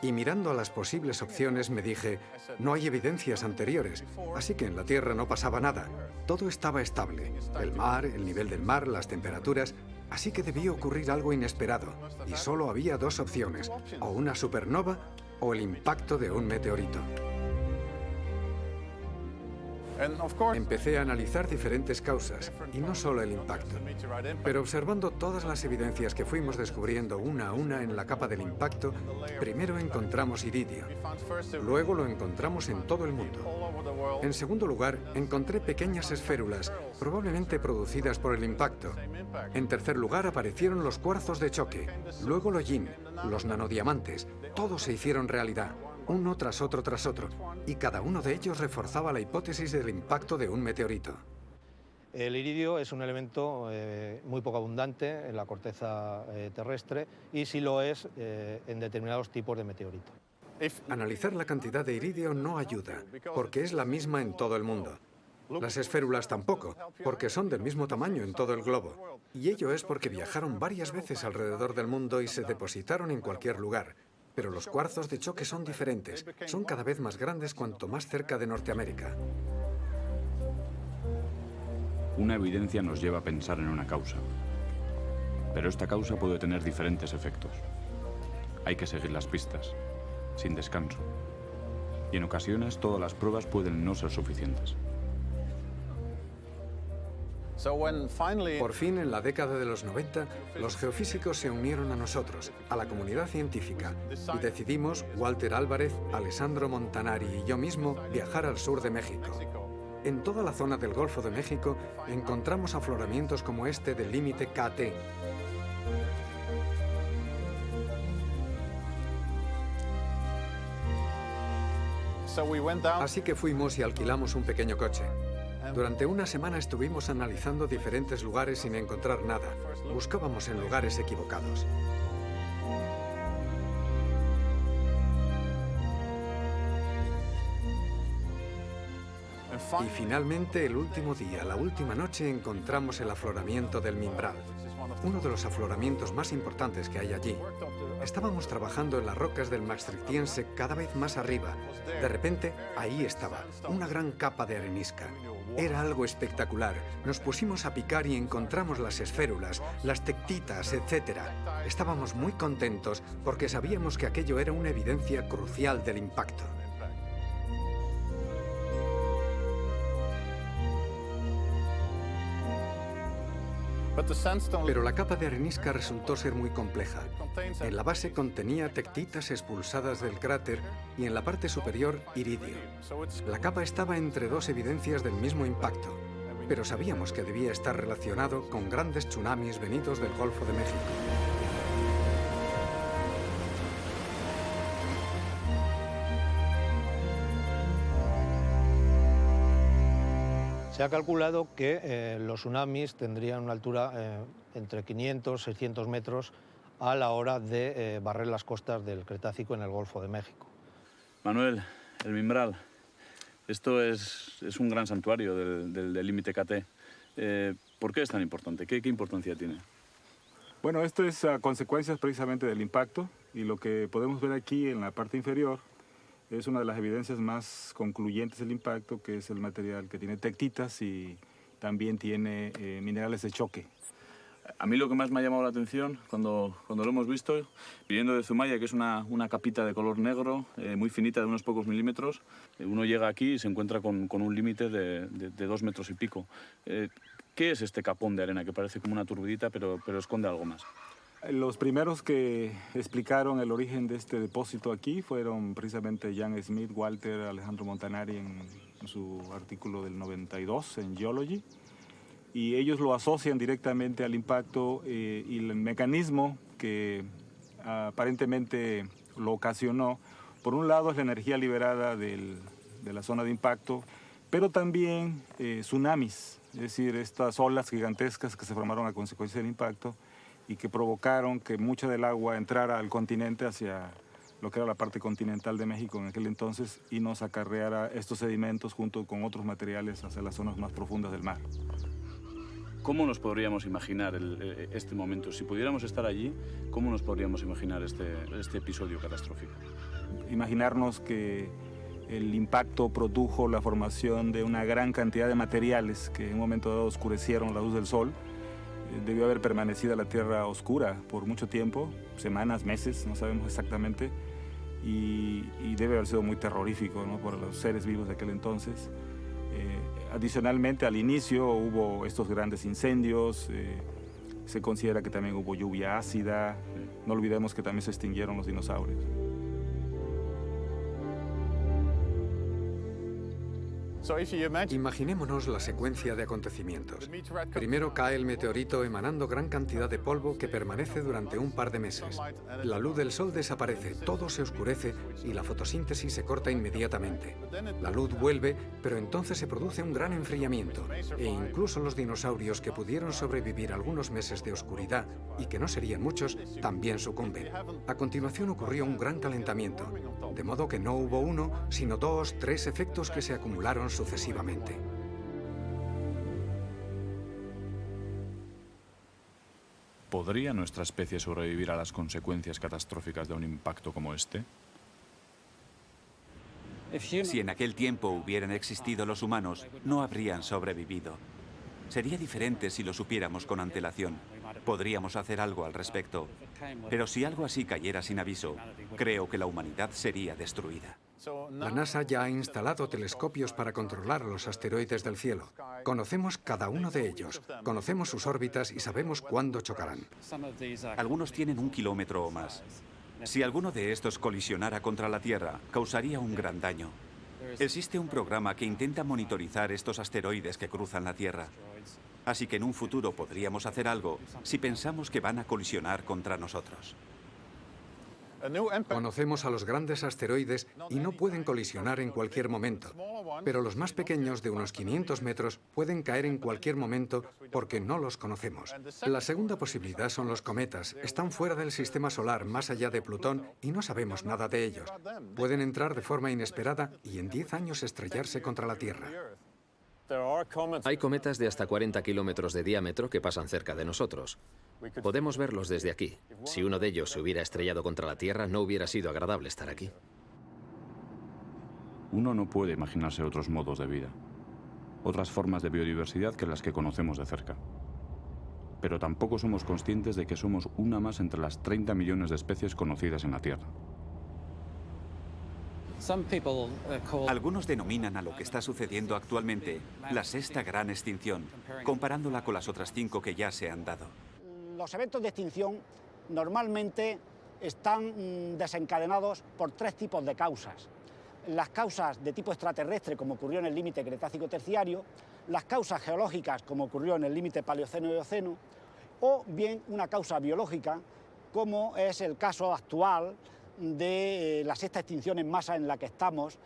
Y mirando a las posibles opciones me dije, no hay evidencias anteriores, así que en la Tierra no pasaba nada. Todo estaba estable, el mar, el nivel del mar, las temperaturas. Así que debía ocurrir algo inesperado, y solo había 2 opciones, o una supernova o el impacto de un meteorito. Empecé a analizar diferentes causas, y no solo el impacto. Pero observando todas las evidencias que fuimos descubriendo una a una en la capa del impacto, primero encontramos iridio. Luego lo encontramos en todo el mundo. En segundo lugar, encontré pequeñas esférulas, probablemente producidas por el impacto. En tercer lugar, aparecieron los cuarzos de choque. Luego el hollín, los nanodiamantes. Todos se hicieron realidad, uno tras otro tras otro. Y cada uno de ellos reforzaba la hipótesis del impacto de un meteorito. El iridio es un elemento muy poco abundante en la corteza terrestre y sí lo es en determinados tipos de meteorito. Analizar la cantidad de iridio no ayuda, porque es la misma en todo el mundo. Las esférulas tampoco, porque son del mismo tamaño en todo el globo. Y ello es porque viajaron varias veces alrededor del mundo y se depositaron en cualquier lugar. Pero los cuarzos de choque son diferentes. Son cada vez más grandes cuanto más cerca de Norteamérica. Una evidencia nos lleva a pensar en una causa. Pero esta causa puede tener diferentes efectos. Hay que seguir las pistas, sin descanso. Y en ocasiones todas las pruebas pueden no ser suficientes. Por fin, en la década de los 90, los geofísicos se unieron a nosotros, a la comunidad científica, y decidimos, Walter Álvarez, Alessandro Montanari y yo mismo, viajar al sur de México. En toda la zona del Golfo de México encontramos afloramientos como este del límite KT. Así que fuimos y alquilamos un pequeño coche. Durante una semana estuvimos analizando diferentes lugares sin encontrar nada. Buscábamos en lugares equivocados. Y finalmente, el último día, la última noche, encontramos el afloramiento del Mimbral, uno de los afloramientos más importantes que hay allí. Estábamos trabajando en las rocas del Maastrichtiense cada vez más arriba. De repente, ahí estaba, una gran capa de arenisca. Era algo espectacular. Nos pusimos a picar y encontramos las esférulas, las tectitas, etc. Estábamos muy contentos porque sabíamos que aquello era una evidencia crucial del impacto. Pero la capa de arenisca resultó ser muy compleja. En la base contenía tectitas expulsadas del cráter y en la parte superior iridio. La capa estaba entre dos evidencias del mismo impacto, pero sabíamos que debía estar relacionado con grandes tsunamis venidos del Golfo de México. Se ha calculado que los tsunamis tendrían una altura entre 500 y 600 metros a la hora de barrer las costas del Cretácico en el Golfo de México. Manuel, el Mimbral, esto es un gran santuario del límite KT. ¿Por qué es tan importante? ¿Qué importancia tiene? Bueno, esto es a consecuencias precisamente del impacto, y lo que podemos ver aquí en la parte inferior es una de las evidencias más concluyentes del impacto, que es el material que tiene tectitas y también tiene minerales de choque. A mí lo que más me ha llamado la atención cuando lo hemos visto, viniendo de Zumaya, que es una capita de color negro, muy finita, de unos pocos milímetros, uno llega aquí y se encuentra con un límite de 2 metros y pico. ¿Qué es este capón de arena que parece como una turbidita, pero esconde algo más? Los primeros que explicaron el origen de este depósito aquí fueron precisamente Jan Smith, Walter, Alejandro Montanari en su artículo del 92 en Geology, y ellos lo asocian directamente al impacto y el mecanismo que aparentemente lo ocasionó. Por un lado es la energía liberada de la zona de impacto, pero también tsunamis, es decir, estas olas gigantescas que se formaron a consecuencia del impacto y que provocaron que mucha del agua entrara al continente, hacia lo que era la parte continental de México en aquel entonces, y nos acarreara estos sedimentos junto con otros materiales hacia las zonas más profundas del mar. ¿Cómo nos podríamos imaginar este momento? Si pudiéramos estar allí, ¿cómo nos podríamos imaginar este episodio catastrófico? Imaginarnos que el impacto produjo la formación de una gran cantidad de materiales que en un momento dado oscurecieron la luz del sol. Debió haber permanecido la Tierra oscura por mucho tiempo, semanas, meses, no sabemos exactamente, y debe haber sido muy terrorífico, ¿no?, por los seres vivos de aquel entonces. Adicionalmente, al inicio hubo estos grandes incendios, se considera que también hubo lluvia ácida, no olvidemos que también se extinguieron los dinosaurios. Imaginémonos la secuencia de acontecimientos. Primero cae el meteorito emanando gran cantidad de polvo que permanece durante un par de meses. La luz del sol desaparece, todo se oscurece y la fotosíntesis se corta inmediatamente. La luz vuelve, pero entonces se produce un gran enfriamiento e incluso los dinosaurios que pudieron sobrevivir algunos meses de oscuridad y que no serían muchos, también sucumben. A continuación ocurrió un gran calentamiento, de modo que no hubo uno, sino 2, 3 efectos que se acumularon sucesivamente. ¿Podría nuestra especie sobrevivir a las consecuencias catastróficas de un impacto como este? Si en aquel tiempo hubieran existido los humanos, no habrían sobrevivido. Sería diferente si lo supiéramos con antelación. Podríamos hacer algo al respecto. Pero si algo así cayera sin aviso, creo que la humanidad sería destruida. La NASA ya ha instalado telescopios para controlar los asteroides del cielo. Conocemos cada uno de ellos, conocemos sus órbitas y sabemos cuándo chocarán. Algunos tienen 1 kilómetro o más. Si alguno de estos colisionara contra la Tierra, causaría un gran daño. Existe un programa que intenta monitorizar estos asteroides que cruzan la Tierra. Así que en un futuro podríamos hacer algo si pensamos que van a colisionar contra nosotros. Conocemos a los grandes asteroides y no pueden colisionar en cualquier momento. Pero los más pequeños, de unos 500 metros, pueden caer en cualquier momento porque no los conocemos. La segunda posibilidad son los cometas. Están fuera del sistema solar, más allá de Plutón, y no sabemos nada de ellos. Pueden entrar de forma inesperada y en 10 años estrellarse contra la Tierra. Hay cometas de hasta 40 kilómetros de diámetro que pasan cerca de nosotros. Podemos verlos desde aquí. Si uno de ellos se hubiera estrellado contra la Tierra, no hubiera sido agradable estar aquí. Uno no puede imaginarse otros modos de vida, otras formas de biodiversidad que las que conocemos de cerca. Pero tampoco somos conscientes de que somos una más entre las 30 millones de especies conocidas en la Tierra. Algunos denominan a lo que está sucediendo actualmente la sexta gran extinción, comparándola con las otras 5 que ya se han dado. Los eventos de extinción normalmente están desencadenados por 3 tipos de causas. Las causas de tipo extraterrestre, como ocurrió en el límite Cretácico-Terciario, las causas geológicas, como ocurrió en el límite Paleoceno-Eoceno, o bien una causa biológica, como es el caso actual de la sexta extinción en masa en la que estamos,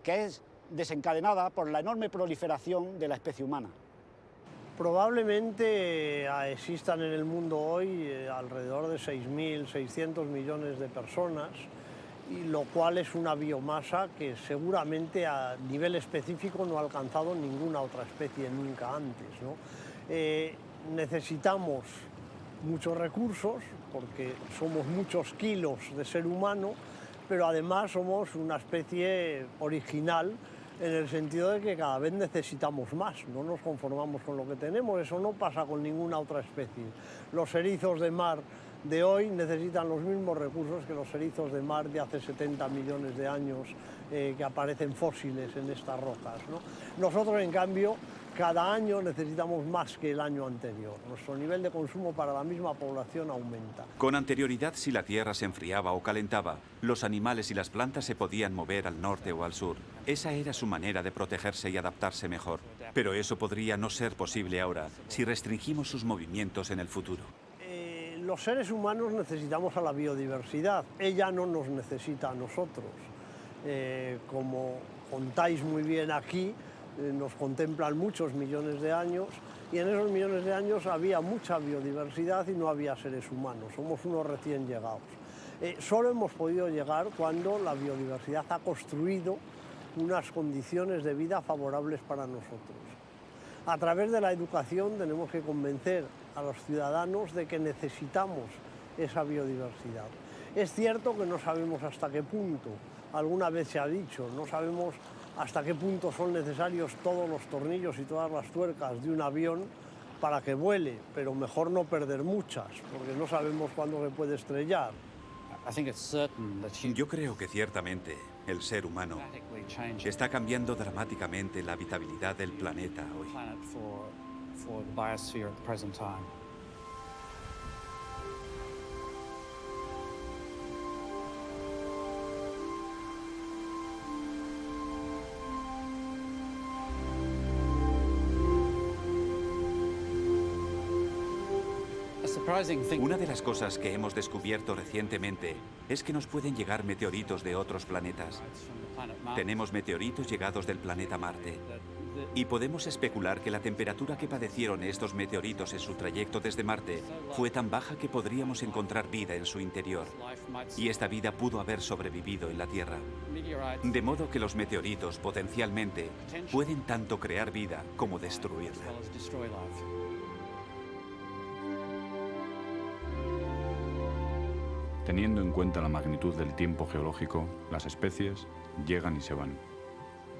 que es desencadenada por la enorme proliferación de la especie humana. Probablemente existan en el mundo hoy alrededor de 6.600 millones de personas, y lo cual es una biomasa que seguramente a nivel específico no ha alcanzado ninguna otra especie nunca antes, ¿no? Necesitamos muchos recursos porque somos muchos kilos de ser humano, pero además somos una especie original en el sentido de que cada vez necesitamos más, no nos conformamos con lo que tenemos. Eso no pasa con ninguna otra especie. Los erizos de mar de hoy necesitan los mismos recursos que los erizos de mar de hace 70 millones de años que aparecen fósiles en estas rocas, ¿no? Nosotros, en cambio, cada año necesitamos más que el año anterior. Nuestro nivel de consumo para la misma población aumenta. Con anterioridad, si la Tierra se enfriaba o calentaba, los animales y las plantas se podían mover al norte o al sur. Esa era su manera de protegerse y adaptarse mejor. Pero eso podría no ser posible ahora, si restringimos sus movimientos en el futuro. Los seres humanos necesitamos a la biodiversidad. Ella no nos necesita a nosotros. Como contáis muy bien aquí, nos contemplan muchos millones de años, y en esos millones de años había mucha biodiversidad y no había seres humanos. Somos unos recién llegados. Solo hemos podido llegar cuando la biodiversidad ha construido unas condiciones de vida favorables para nosotros. A través de la educación tenemos que convencer a los ciudadanos de que necesitamos esa biodiversidad. Es cierto que no sabemos hasta qué punto, alguna vez se ha dicho, no sabemos hasta qué punto son necesarios todos los tornillos y todas las tuercas de un avión para que vuele, pero mejor no perder muchas, porque no sabemos cuándo se puede estrellar. Yo creo que ciertamente el ser humano, está cambiando dramáticamente la habitabilidad del planeta hoy. Una de las cosas que hemos descubierto recientemente es que nos pueden llegar meteoritos de otros planetas. Tenemos meteoritos llegados del planeta Marte. Y podemos especular que la temperatura que padecieron estos meteoritos en su trayecto desde Marte fue tan baja que podríamos encontrar vida en su interior. Y esta vida pudo haber sobrevivido en la Tierra. De modo que los meteoritos, potencialmente, pueden tanto crear vida como destruirla. Teniendo en cuenta la magnitud del tiempo geológico, las especies llegan y se van.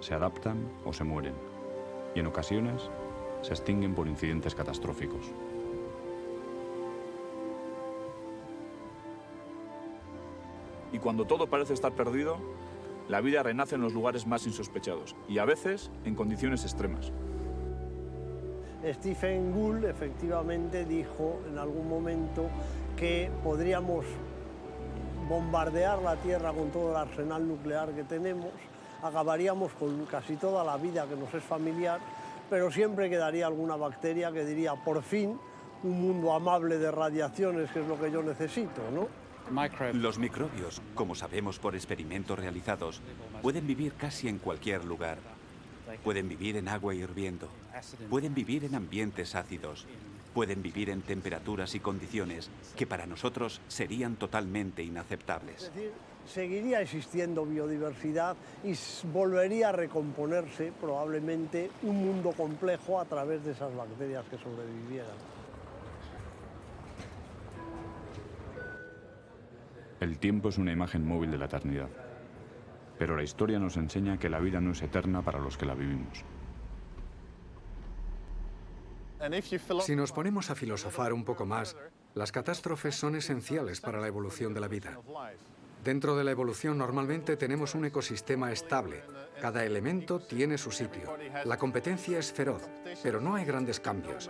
Se adaptan o se mueren. Y en ocasiones se extinguen por incidentes catastróficos. Y cuando todo parece estar perdido, la vida renace en los lugares más insospechados y a veces en condiciones extremas. Stephen Gould efectivamente dijo en algún momento que podríamos bombardear la Tierra con todo el arsenal nuclear que tenemos, acabaríamos con casi toda la vida que nos es familiar, pero siempre quedaría alguna bacteria que diría, por fin, un mundo amable de radiaciones, que es lo que yo necesito, ¿no? Los microbios, como sabemos por experimentos realizados, pueden vivir casi en cualquier lugar. Pueden vivir en agua hirviendo, pueden vivir en ambientes ácidos, pueden vivir en temperaturas y condiciones que para nosotros serían totalmente inaceptables. Es decir, seguiría existiendo biodiversidad y volvería a recomponerse probablemente un mundo complejo a través de esas bacterias que sobrevivieran. El tiempo es una imagen móvil de la eternidad, pero la historia nos enseña que la vida no es eterna para los que la vivimos. Si nos ponemos a filosofar un poco más, las catástrofes son esenciales para la evolución de la vida. Dentro de la evolución normalmente tenemos un ecosistema estable. Cada elemento tiene su sitio. La competencia es feroz, pero no hay grandes cambios.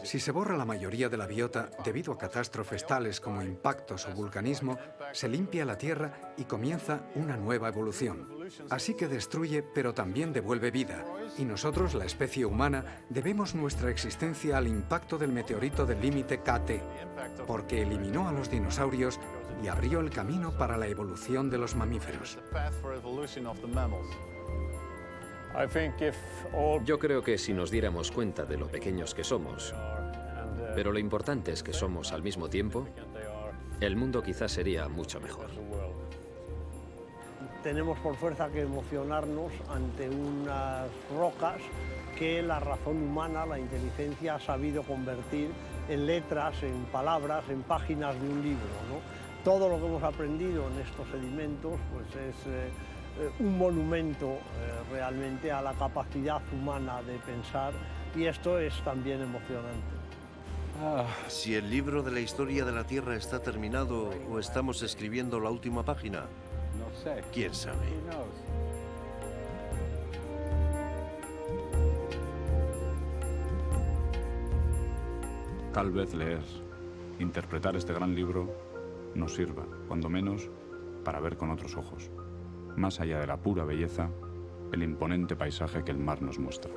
Si se borra la mayoría de la biota debido a catástrofes tales como impactos o vulcanismo, se limpia la Tierra y comienza una nueva evolución. Así que destruye, pero también devuelve vida. Y nosotros, la especie humana, debemos nuestra existencia al impacto del meteorito del límite KT, porque eliminó a los dinosaurios y abrió el camino para la evolución de los mamíferos. Yo creo que si nos diéramos cuenta de lo pequeños que somos, pero lo importante es que somos al mismo tiempo, el mundo quizás sería mucho mejor. Tenemos por fuerza que emocionarnos ante unas rocas que la razón humana, la inteligencia, ha sabido convertir en letras, en palabras, en páginas de un libro, ¿no? Todo lo que hemos aprendido en estos sedimentos pues es un monumento realmente a la capacidad humana de pensar, y esto es también emocionante. Si el libro de la historia de la Tierra está terminado o estamos escribiendo la última página, ¿quién sabe? Tal vez leer, interpretar este gran libro nos sirva, cuando menos, para ver con otros ojos, más allá de la pura belleza, el imponente paisaje que el mar nos muestra.